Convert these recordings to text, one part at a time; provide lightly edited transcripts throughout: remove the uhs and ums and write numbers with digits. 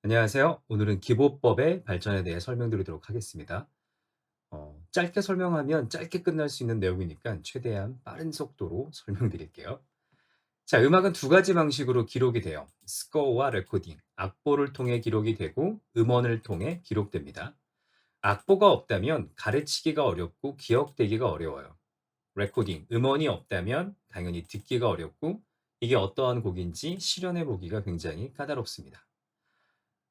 안녕하세요. 오늘은 기보법의 발전에 대해 설명드리도록 하겠습니다. 짧게 설명하면 짧게 끝날 수 있는 내용이니까 최대한 빠른 속도로 설명드릴게요. 자, 음악은 두 가지 방식으로 기록이 돼요. 스코어와 레코딩, 악보를 통해 기록이 되고 음원을 통해 기록됩니다. 악보가 없다면 가르치기가 어렵고 기억되기가 어려워요. 레코딩, 음원이 없다면 당연히 듣기가 어렵고 이게 어떠한 곡인지 실현해 보기가 굉장히 까다롭습니다.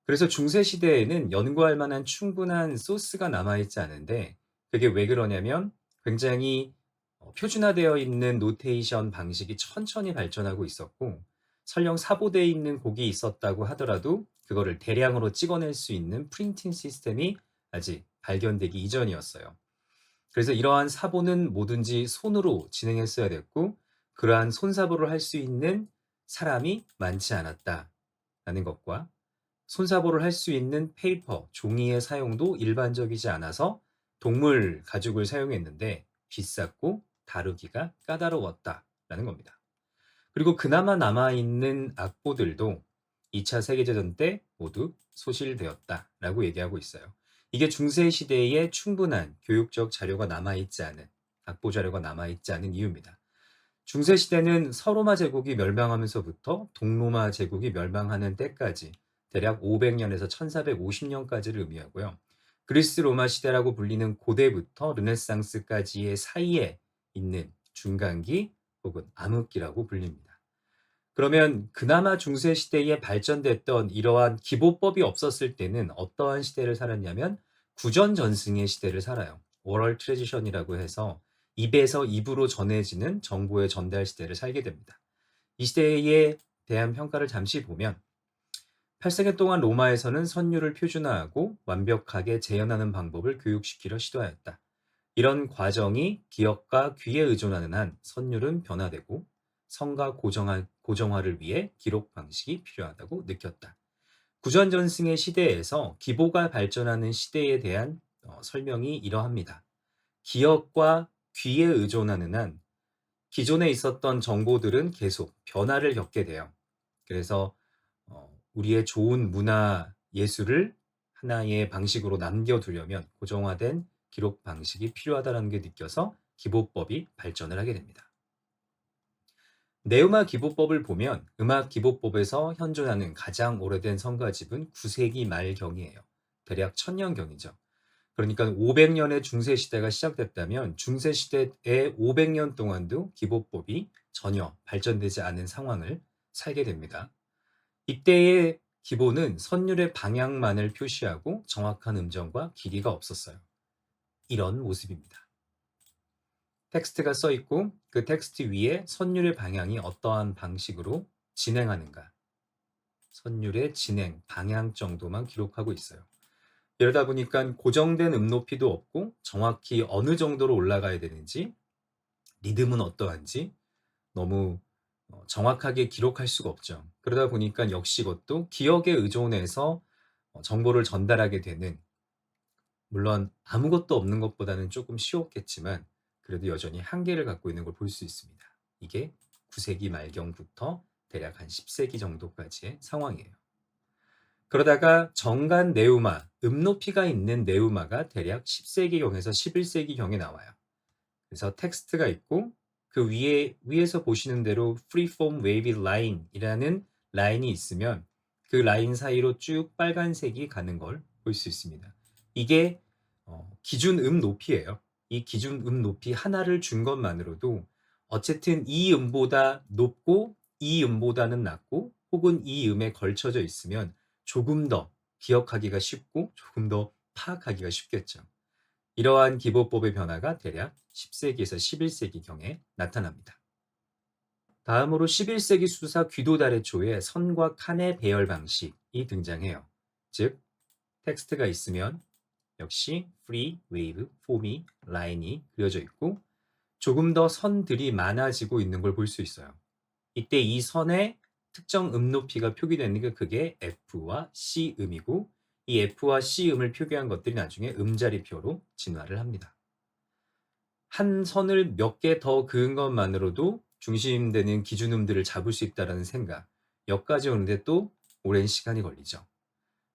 그래서 중세 시대에는 연구할 만한 충분한 소스가 남아있지 않은데 그게 왜 그러냐면 굉장히 표준화되어 있는 노테이션 방식이 천천히 발전하고 있었고 설령 사보되어 있는 곡이 있었다고 하더라도 그거를 대량으로 찍어낼 수 있는 프린팅 시스템이 아직 발견되기 이전이었어요. 그래서 이러한 사보는 뭐든지 손으로 진행했어야 됐고 그러한 손사보를 할 수 있는 사람이 많지 않았다라는 것과 손사보를 할 수 있는 페이퍼, 종이의 사용도 일반적이지 않아서 동물 가죽을 사용했는데 비쌌고 다루기가 까다로웠다라는 겁니다. 그리고 그나마 남아있는 악보들도 2차 세계대전 때 모두 소실되었다라고 얘기하고 있어요. 이게 중세 시대에 충분한 교육적 자료가 남아있지 않은, 악보 자료가 남아있지 않은 이유입니다. 중세 시대는 서로마 제국이 멸망하면서부터 동로마 제국이 멸망하는 때까지 대략 500년에서 1450년까지를 의미하고요. 그리스 로마 시대라고 불리는 고대부터 르네상스까지의 사이에 있는 중간기 혹은 암흑기라고 불립니다. 그러면 그나마 중세 시대에 발전됐던 이러한 기보법이 없었을 때는 어떠한 시대를 살았냐면 구전 전승의 시대를 살아요. 오럴 트레디션이라고 해서 입에서 입으로 전해지는 정보의 전달 시대를 살게 됩니다. 이 시대에 대한 평가를 잠시 보면 8세기 동안 로마에서는 선율을 표준화하고 완벽하게 재현하는 방법을 교육시키려 시도하였다. 이런 과정이 기억과 귀에 의존하는 한 선율은 변화되고 성과 고정화를 위해 기록 방식이 필요하다고 느꼈다. 구전전승의 시대에서 기보가 발전하는 시대에 대한 설명이 이러합니다. 기억과 귀에 의존하는 한 기존에 있었던 정보들은 계속 변화를 겪게 돼요. 그래서 우리의 좋은 문화 예술을 하나의 방식으로 남겨두려면 고정화된 기록 방식이 필요하다는 게 느껴서 기보법이 발전을 하게 됩니다. 네음악 기보법을 보면 음악 기보법에서 현존하는 가장 오래된 성가집은 9세기 말경이에요. 대략 1000년경이죠. 그러니까 500년의 중세 시대가 시작됐다면 중세 시대의 500년 동안도 기보법이 전혀 발전되지 않은 상황을 살게 됩니다. 이때의 기보는 선율의 방향만을 표시하고 정확한 음정과 길이가 없었어요. 이런 모습입니다. 텍스트가 써 있고 그 텍스트 위에 선율의 방향이 어떠한 방식으로 진행하는가, 선율의 진행, 방향 정도만 기록하고 있어요. 이러다 보니까 고정된 높이도 없고 정확히 어느 정도로 올라가야 되는지, 리듬은 어떠한지 너무 정확하게 기록할 수가 없죠. 그러다 보니까 역시 이것도 기억에 의존해서 정보를 전달하게 되는, 물론 아무것도 없는 것보다는 조금 쉬웠겠지만 그래도 여전히 한계를 갖고 있는 걸 볼 수 있습니다. 이게 9세기 말경부터 대략 한 10세기 정도까지의 상황이에요. 그러다가 정간 네우마, 높이가 있는 네우마가 대략 10세기경에서 11세기경에 나와요. 그래서 텍스트가 있고 그 위에서 보시는 대로 freeform wavy line이라는 라인이 있으면 그 라인 사이로 쭉 빨간색이 가는 걸 볼 수 있습니다. 이게 기준 높이예요. 이 기준 높이 하나를 준 것만으로도 어쨌든 이 음보다 높고 이 음보다는 낮고 혹은 이 음에 걸쳐져 있으면 조금 더 기억하기가 쉽고 조금 더 파악하기가 쉽겠죠. 이러한 기보법의 변화가 대략 10세기에서 11세기경에 나타납니다. 다음으로 11세기 수사 귀도달의 초에 선과 칸의 배열 방식이 등장해요. 즉, 텍스트가 있으면 역시 free, wave, form이, 라인이 그려져 있고 조금 더 선들이 많아지고 있는 걸 볼 수 있어요. 이때 이 선에 특정 높이가 표기되는 게 그게 F와 C 음이고 이 F와 C 음을 표기한 것들이 나중에 음자리표로 진화를 합니다. 한 선을 몇 개 더 그은 것만으로도 중심되는 기준음들을 잡을 수 있다는 생각, 여기까지 오는데 또 오랜 시간이 걸리죠.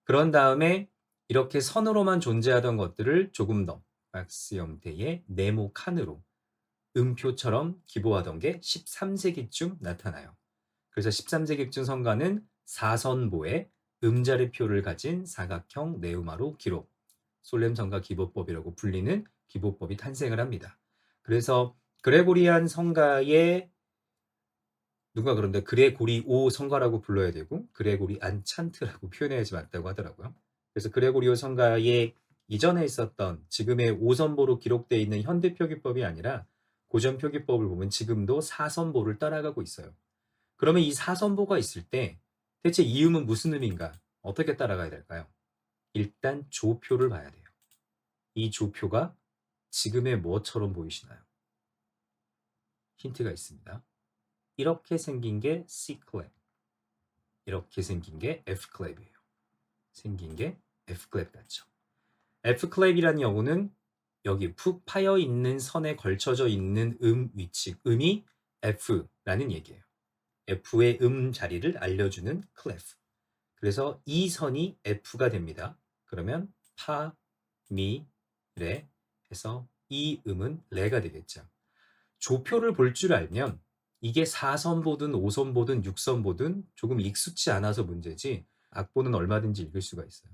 그런 다음에 이렇게 선으로만 존재하던 것들을 조금 더 박스 형태의 네모 칸으로 음표처럼 기보하던 게 13세기쯤 나타나요. 그래서 13세기쯤 성가는 사선보에 음자리표를 가진 사각형 네우마로 기록, 솔렘 성가 기보법이라고 불리는 기보법이 탄생을 합니다. 그래서 그레고리안 성가의 누가 그런데 그레고리오 성가라고 불러야 되고 그레고리안 찬트라고 표현해야지 맞다고 하더라고요. 그래서 그레고리오 성가의 이전에 있었던 지금의 5선보로 기록되어 있는 현대 표기법이 아니라 고전 표기법을 보면 지금도 4선보를 따라가고 있어요. 그러면 이 4선보가 있을 때 대체 이 음은 무슨 음인가? 어떻게 따라가야 될까요? 일단 조표를 봐야 돼요. 이 조표가 지금의 뭐처럼 보이시나요? 힌트가 있습니다. 이렇게 생긴 게 C 클랩, 이렇게 생긴 게 F 클랩이에요. 생긴 게 F 클랩 같죠. F 클랩이라는 경우는 여기 푹 파여 있는 선에 걸쳐져 있는 위치, 음이 F라는 얘기예요. F의 자리를 알려주는 클래프. 그래서 이 선이 F가 됩니다. 그러면 파, 미, 레 해서 이 음은 레가 되겠죠. 조표를 볼 줄 알면 이게 4선보든 5선보든 6선보든 조금 익숙치 않아서 문제지 악보는 얼마든지 읽을 수가 있어요.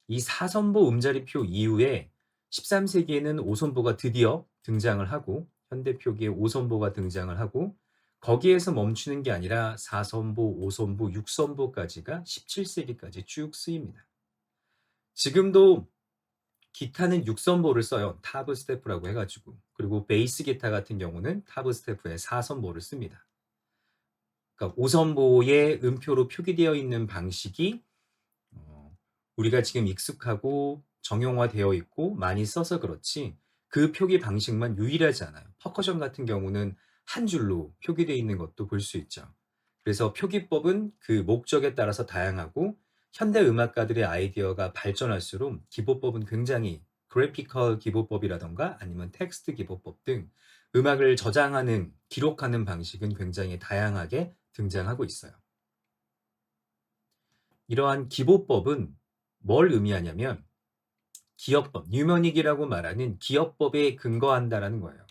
이 4선보 음자리표 이후에 13세기에는 5선보가 드디어 등장을 하고 현대 표기에 5선보가 등장을 하고 거기에서 멈추는 게 아니라 4선보, 5선보, 6선보까지가 17세기까지 쭉 쓰입니다. 지금도 기타는 6선보를 써요. 타브 스태프라고 해가지고. 그리고 베이스 기타 같은 경우는 타브 스태프에 4선보를 씁니다. 그러니까 5선보의 음표로 표기되어 있는 방식이 우리가 지금 익숙하고 정형화되어 있고 많이 써서 그렇지 그 표기 방식만 유일하지 않아요. 퍼커션 같은 경우는 한 줄로 표기되어 있는 것도 볼 수 있죠. 그래서 표기법은 그 목적에 따라서 다양하고 현대 음악가들의 아이디어가 발전할수록 기보법은 굉장히 그래피컬 기보법이라던가 아니면 텍스트 기보법 등 음악을 저장하는, 기록하는 방식은 굉장히 다양하게 등장하고 있어요. 이러한 기보법은 뭘 의미하냐면 기억법, 뉴머닉이라고 말하는 기억법에 근거한다라는 거예요.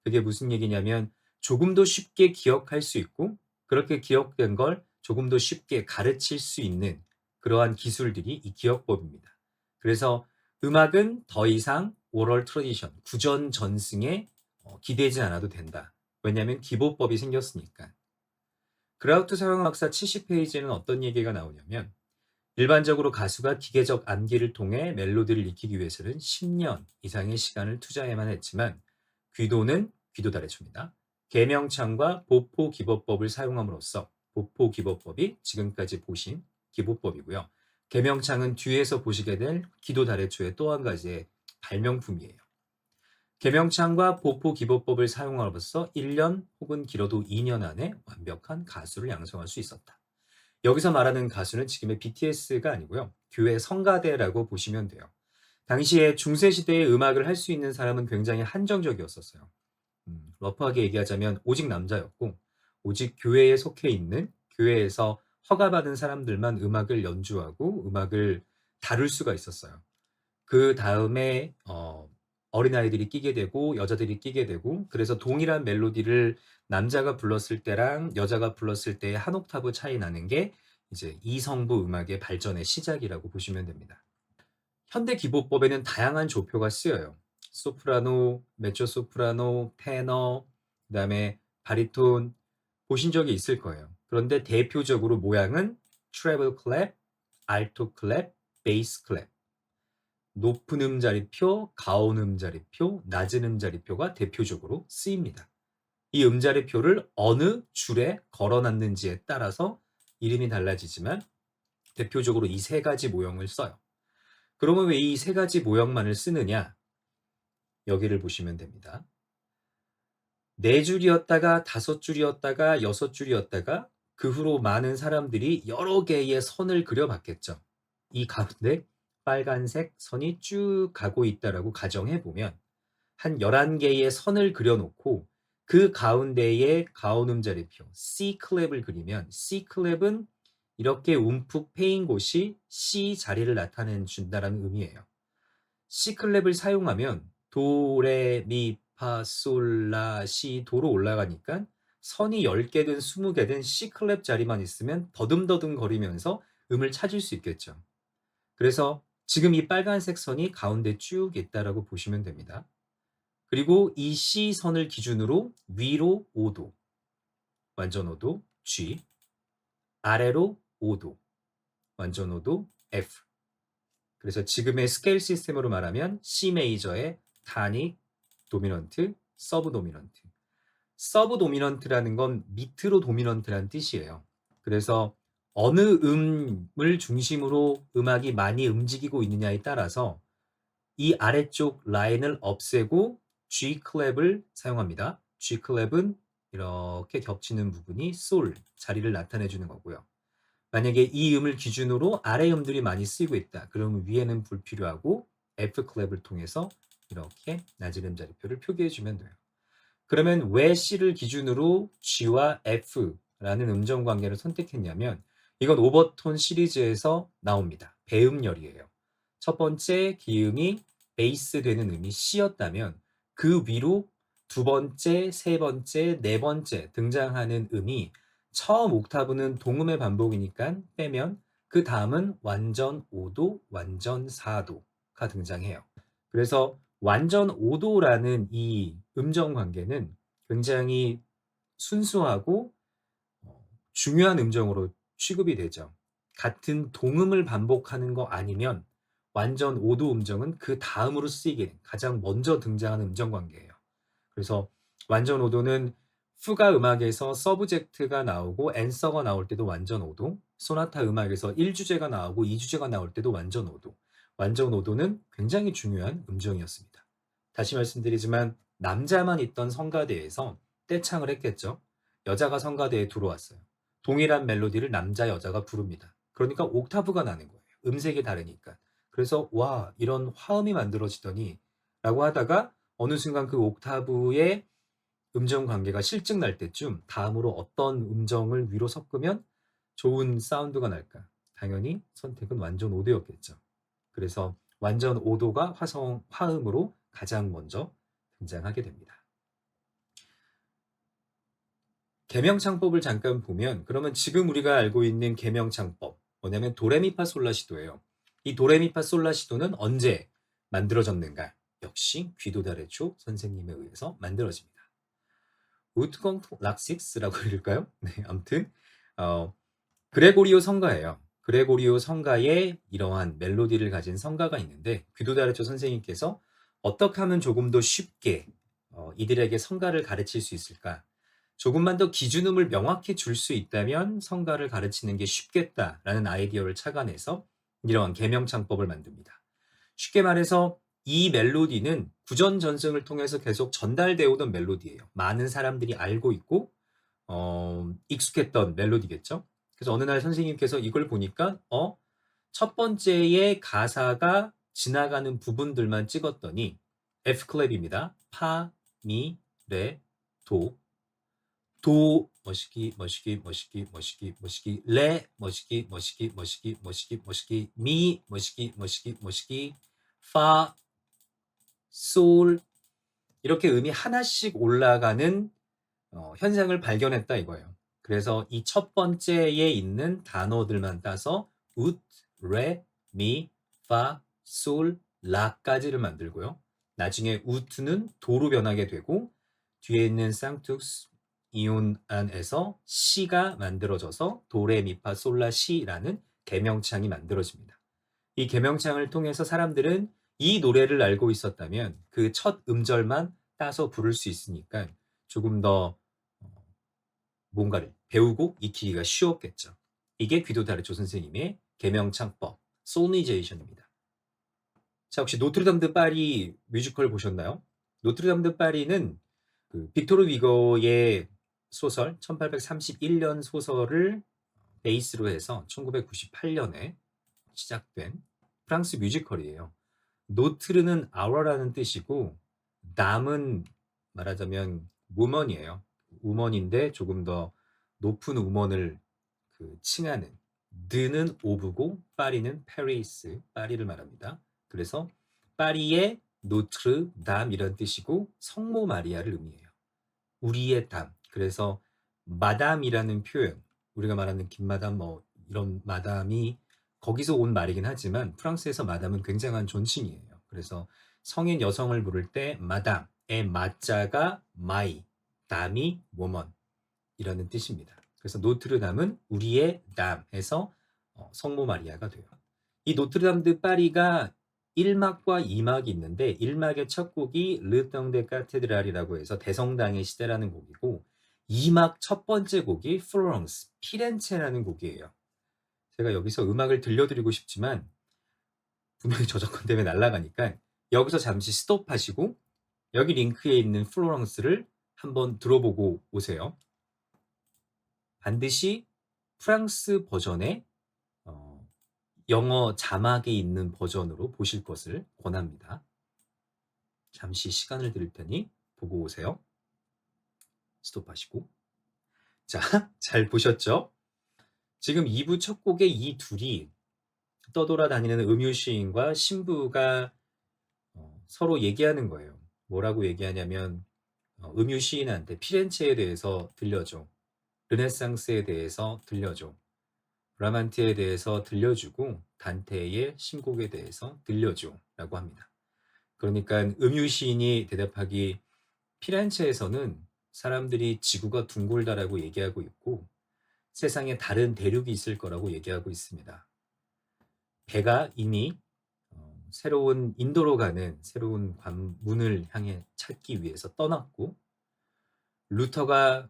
그게 무슨 얘기냐면 조금 더 쉽게 기억할 수 있고 그렇게 기억된 걸 조금 더 쉽게 가르칠 수 있는 그러한 기술들이 이 기억법입니다. 그래서 음악은 더 이상 오럴 트래디션, 구전 전승에 기대지 않아도 된다. 왜냐하면 기보법이 생겼으니까. 그라우트 서양악사 70페이지에는 어떤 얘기가 나오냐면 일반적으로 가수가 기계적 암기를 통해 멜로디를 익히기 위해서는 10년 이상의 시간을 투자해야만 했지만 귀도는 귀도 달해줍니다. 계명창과 보포 기법법을 사용함으로써 보포 기법법이 지금까지 보신 기법법이고요. 계명창은 뒤에서 보시게 될 기도 달해초의 또 한 가지의 발명품이에요. 계명창과 보포 기법법을 사용함으로써 1년 혹은 길어도 2년 안에 완벽한 가수를 양성할 수 있었다. 여기서 말하는 가수는 지금의 BTS가 아니고요. 교회 성가대라고 보시면 돼요. 당시에 중세시대의 음악을 할 수 있는 사람은 굉장히 한정적이었었어요. 러프하게 얘기하자면 오직 남자였고 오직 교회에 속해 있는 교회에서 허가받은 사람들만 음악을 연주하고 음악을 다룰 수가 있었어요. 그 다음에 어린아이들이 끼게 되고 여자들이 끼게 되고 그래서 동일한 멜로디를 남자가 불렀을 때랑 여자가 불렀을 때의 한 옥타브 차이 나는 게 이제 이성부 음악의 발전의 시작이라고 보시면 됩니다. 현대 기보법에는 다양한 조표가 쓰여요. 소프라노, 메조소프라노, 테너, 그다음에 바리톤 보신 적이 있을 거예요. 그런데 대표적으로 모양은 트래블 클랩, 알토 클랩, 베이스 클랩. 높은 음자리표, 가온 음자리표, 낮은 음자리표가 대표적으로 쓰입니다. 이 음자리표를 어느 줄에 걸어놨는지에 따라서 이름이 달라지지만 대표적으로 이 세 가지 모형을 써요. 그러면 왜 이 세 가지 모형만을 쓰느냐? 여기를 보시면 됩니다. 네 줄이었다가 다섯 줄이었다가 여섯 줄이었다가 그 후로 많은 사람들이 여러 개의 선을 그려봤겠죠. 이 가운데 빨간색 선이 쭉 가고 있다라고 가정해 보면 한 11개의 선을 그려놓고 그 가운데에 가온 음자리표 C 클랩을 그리면 C 클랩은 이렇게 움푹 패인 곳이 C 자리를 나타내 준다라는 의미예요. C 클랩을 사용하면 도, 레, 미, 파, 솔, 라, 시, 도로 올라가니까 선이 10개든 20개든 C 클랩 자리만 있으면 더듬더듬 거리면서 음을 찾을 수 있겠죠. 그래서 지금 이 빨간색 선이 가운데 쭉 있다라고 보시면 됩니다. 그리고 이 C 선을 기준으로 위로 5도, 완전 5도 G, 아래로 5도, 완전 5도 F. 그래서 지금의 스케일 시스템으로 말하면 C 메이저의 타닉, 도미넌트, 서브 도미넌트. 서브 도미넌트라는 건 밑으로 도미넌트란 뜻이에요. 그래서 어느 음을 중심으로 음악이 많이 움직이고 있느냐에 따라서 이 아래쪽 라인을 없애고 G 클랩을 사용합니다. G 클랩은 이렇게 겹치는 부분이 솔 자리를 나타내 주는 거고요. 만약에 이 음을 기준으로 아래 음들이 많이 쓰이고 있다. 그러면 위에는 불필요하고 F 클랩을 통해서 이렇게 낮은 음 자리표를 표기해 주면 돼요. 그러면 왜 C를 기준으로 G와 F라는 음정 관계를 선택했냐면 이건 오버톤 시리즈에서 나옵니다. 배음열이에요. 첫 번째 기음이 베이스 되는 음이 C였다면 그 위로 두 번째, 세 번째, 네 번째 등장하는 음이 처음 옥타브는 동음의 반복이니까 빼면 그 다음은 완전 5도, 완전 4도가 등장해요. 그래서 완전 5도라는 이 음정 관계는 굉장히 순수하고 중요한 음정으로 취급이 되죠. 같은 동음을 반복하는 거 아니면 완전 5도 음정은 그 다음으로 쓰이게 된 가장 먼저 등장하는 음정 관계예요. 그래서 완전 5도는 푸가 음악에서 서브젝트가 나오고 앤서가 나올 때도 완전 5도, 소나타 음악에서 1주제가 나오고 2주제가 나올 때도 완전 5도. 완전 5도는 굉장히 중요한 음정이었습니다. 다시 말씀드리지만 남자만 있던 성가대에서 떼창을 했겠죠. 여자가 성가대에 들어왔어요. 동일한 멜로디를 남자, 여자가 부릅니다. 그러니까 옥타브가 나는 거예요. 음색이 다르니까. 그래서 와, 이런 화음이 만들어지더니 라고 하다가 어느 순간 그 옥타브의 음정 관계가 실증 날 때쯤 다음으로 어떤 음정을 위로 섞으면 좋은 사운드가 날까? 당연히 선택은 완전 5도였겠죠. 그래서 완전 5도가 화음으로 가장 먼저 등장하게 됩니다. 계명창법을 잠깐 보면 그러면 지금 우리가 알고 있는 계명창법 뭐냐면 도레미파솔라시도예요. 이 도레미파솔라시도는 언제 만들어졌는가? 역시 귀도다레초 선생님에 의해서 만들어집니다. 우트콩 락식스라고 읽을까요? 네, 아무튼 그레고리오 성가예요. 그레고리오 성가에 이러한 멜로디를 가진 성가가 있는데 귀도다레초 선생님께서 어떻게 하면 조금 더 쉽게 이들에게 성가를 가르칠 수 있을까? 조금만 더 기준음을 명확히 줄 수 있다면 성가를 가르치는 게 쉽겠다라는 아이디어를 착안해서 이러한 계명창법을 만듭니다. 쉽게 말해서 이 멜로디는 구전 전승을 통해서 계속 전달되어 오던 멜로디예요. 많은 사람들이 알고 있고 익숙했던 멜로디겠죠. 그래서 어느 날 선생님께서 이걸 보니까 첫 번째의 가사가 지나가는 부분들만 찍었더니 F 클랩입니다. 파, 미, 레, 도, 도 멋있기 멋있기 멋있기 멋있기 멋있기 레 멋있기 멋있기 멋있기 멋있기 멋있기 미 멋있기 멋있기 멋있기 파, 솔 이렇게 음이 하나씩 올라가는 현상을 발견했다 이거예요. 그래서 이 첫 번째에 있는 단어들만 따서 웃, 레, 미, 파, 솔, 라까지를 만들고요. 나중에 우트는 도로 변하게 되고 뒤에 있는 쌍투스 이온 안에서 시가 만들어져서 도레미파 솔라 시라는 계명창이 만들어집니다. 이 계명창을 통해서 사람들은 이 노래를 알고 있었다면 그 첫 음절만 따서 부를 수 있으니까 조금 더 뭔가를 배우고 익히기가 쉬웠겠죠. 이게 귀도다르초 선생님의 계명창법, 소니제이션입니다. 자, 혹시 노트르담 드 파리 뮤지컬 보셨나요? 노트르담 드 파리는 그 빅토르 위거의 소설 1831년 소설을 베이스로 해서 1998년에 시작된 프랑스 뮤지컬이에요. 노트르는 아워라는 뜻이고 담은 말하자면 우먼이에요. 우먼인데 조금 더 높은 우먼을 칭하는 드는 오브고 파리는 페리스, 파리를 말합니다. 그래서 파리의 노트르담 이런 뜻이고 성모 마리아를 의미해요. 우리의 담. 그래서 마담이라는 표현, 우리가 말하는 김마담 뭐 이런 마담이 거기서 온 말이긴 하지만 프랑스에서 마담은 굉장한 존칭이에요. 그래서 성인 여성을 부를 때 마담의 마자가 마이, 담이 woman이라는 뜻입니다. 그래서 노트르담은 우리의 담에서 성모 마리아가 돼요. 이 노트르담 드 파리가 1막과 2막이 있는데 1막의 첫 곡이 르 덩데 카테드랄이라고 해서 대성당의 시대라는 곡이고 2막 첫 번째 곡이 플로렌스, 피렌체라는 곡이에요. 제가 여기서 음악을 들려드리고 싶지만 분명히 저작권 때문에 날아가니까 여기서 잠시 스톱하시고 여기 링크에 있는 플로렌스를 한번 들어보고 오세요. 반드시 프랑스 버전의 영어 자막이 있는 버전으로 보실 것을 권합니다. 잠시 시간을 드릴 테니 보고 오세요. 스톱하시고. 자, 잘 보셨죠? 지금 2부 첫 곡의 이 둘이 떠돌아다니는 음유 시인과 신부가 서로 얘기하는 거예요. 뭐라고 얘기하냐면 음유 시인한테 피렌체에 대해서 들려줘. 르네상스에 대해서 들려줘. 브라만티에 대해서 들려주고 단테의 신곡에 대해서 들려줘 라고 합니다. 그러니까 음유 시인이 대답하기 피렌체에서는 사람들이 지구가 둥글다라고 얘기하고 있고 세상에 다른 대륙이 있을 거라고 얘기하고 있습니다. 배가 이미 새로운 인도로 가는 새로운 관문을 향해 찾기 위해서 떠났고 루터가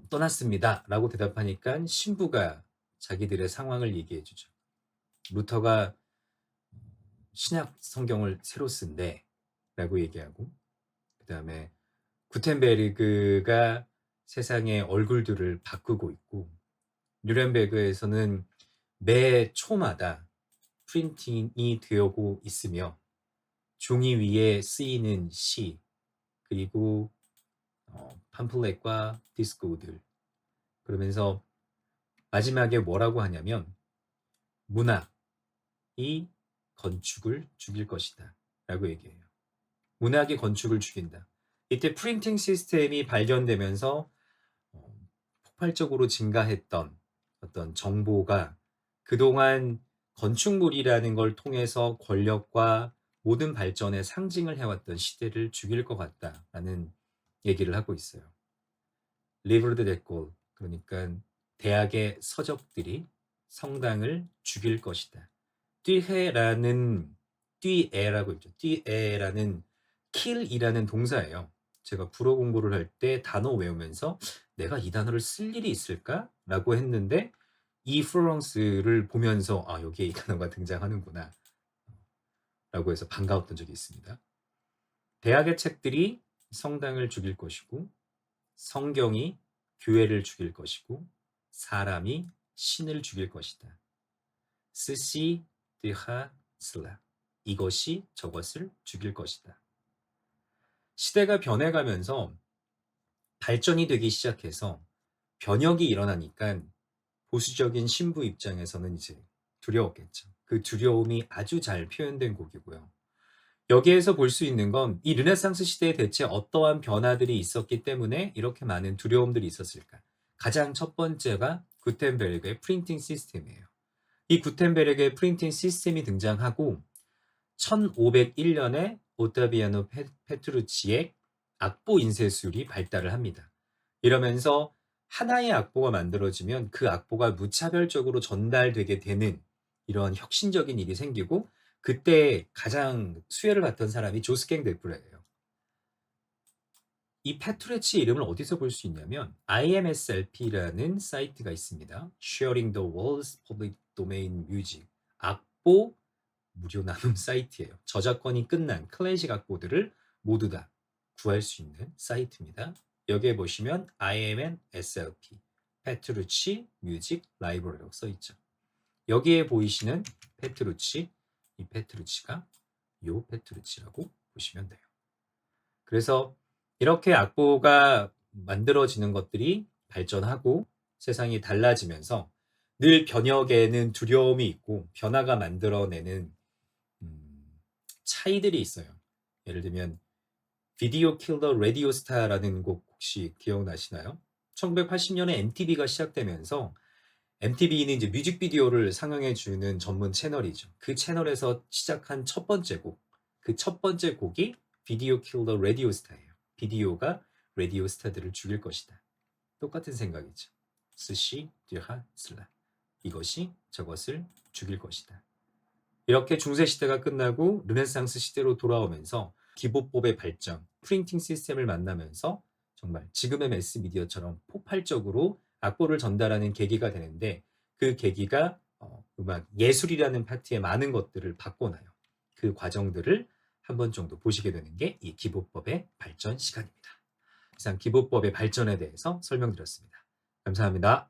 떠났습니다 라고 대답하니까 신부가 자기들의 상황을 얘기해 주죠. 루터가 신약 성경을 새로 쓴대 라고 얘기하고 그 다음에 구텐베르그가 세상의 얼굴들을 바꾸고 있고 뉴렌베르크에서는 매 초마다 프린팅이 되어고 있으며 종이 위에 쓰이는 시 그리고 팜플렛과 디스코들 그러면서 마지막에 뭐라고 하냐면 문학이 건축을 죽일 것이다 라고 얘기해요. 문학이 건축을 죽인다. 이때 프린팅 시스템이 발견되면서 폭발적으로 증가했던 어떤 정보가 그동안 건축물이라는 걸 통해서 권력과 모든 발전의 상징을 해왔던 시대를 죽일 것 같다라는 얘기를 하고 있어요. 리브르 데 데콜 그러니까 대학의 서적들이 성당을 죽일 것이다. 띠헤라는 띠에라고 있죠. 띠에라는 kill이라는 동사예요. 제가 불어 공부를 할 때 단어 외우면서 내가 이 단어를 쓸 일이 있을까? 라고 했는데 이 플로렌스를 보면서 아 여기에 이 단어가 등장하는구나 라고 해서 반가웠던 적이 있습니다. 대학의 책들이 성당을 죽일 것이고 성경이 교회를 죽일 것이고 사람이 신을 죽일 것이다. 스시 드하 슬라 이것이 저것을 죽일 것이다. 시대가 변해가면서 발전이 되기 시작해서 변혁이 일어나니까 보수적인 신부 입장에서는 이제 두려웠겠죠. 그 두려움이 아주 잘 표현된 곡이고요. 여기에서 볼 수 있는 건 이 르네상스 시대에 대체 어떠한 변화들이 있었기 때문에 이렇게 많은 두려움들이 있었을까? 가장 첫 번째가 구텐베르그의 프린팅 시스템이에요. 이 구텐베르그의 프린팅 시스템이 등장하고 1501년에 오타비아노 페트루치의 악보 인쇄술이 발달을 합니다. 이러면서 하나의 악보가 만들어지면 그 악보가 무차별적으로 전달되게 되는 이런 혁신적인 일이 생기고 그때 가장 수혜를 받던 사람이 조스갱 데프레예요. 이 페트루치 이름을 어디서 볼 수 있냐면 IMSLP라는 사이트가 있습니다. Sharing the World's Public Domain Music 악보 무료 나눔 사이트예요. 저작권이 끝난 클래식 악보들을 모두 다 구할 수 있는 사이트입니다. 여기에 보시면 IMNSLP 페트루치 뮤직 라이브러리라고 써있죠. 여기에 보이시는 페트루치, 이 페트루치가 요 페트루치라고 보시면 돼요. 그래서 이렇게 악보가 만들어지는 것들이 발전하고 세상이 달라지면서 늘 변혁에는 두려움이 있고 변화가 만들어내는 차이들이 있어요. 예를 들면 비디오 킬러 라디오 스타라는 곡 혹시 기억나시나요? 1980년에 MTV가 시작되면서 MTV는 이제 뮤직비디오를 상영해 주는 전문 채널이죠. 그 채널에서 시작한 첫 번째 곡, 그 첫 번째 곡이 비디오 킬러 라디오 스타예요. 비디오가 라디오 스타들을 죽일 것이다. 똑같은 생각이죠. 스시 뒤하 슬라. 이것이 저것을 죽일 것이다. 이렇게 중세 시대가 끝나고 르네상스 시대로 돌아오면서 기보법의 발전, 프린팅 시스템을 만나면서 정말 지금의 매스미디어처럼 폭발적으로 악보를 전달하는 계기가 되는데 그 계기가 음악 예술이라는 파트에 많은 것들을 바꿔놔요. 그 과정들을 한 번 정도 보시게 되는 게 이 기보법의 발전 시간입니다. 이상 기보법의 발전에 대해서 설명드렸습니다. 감사합니다.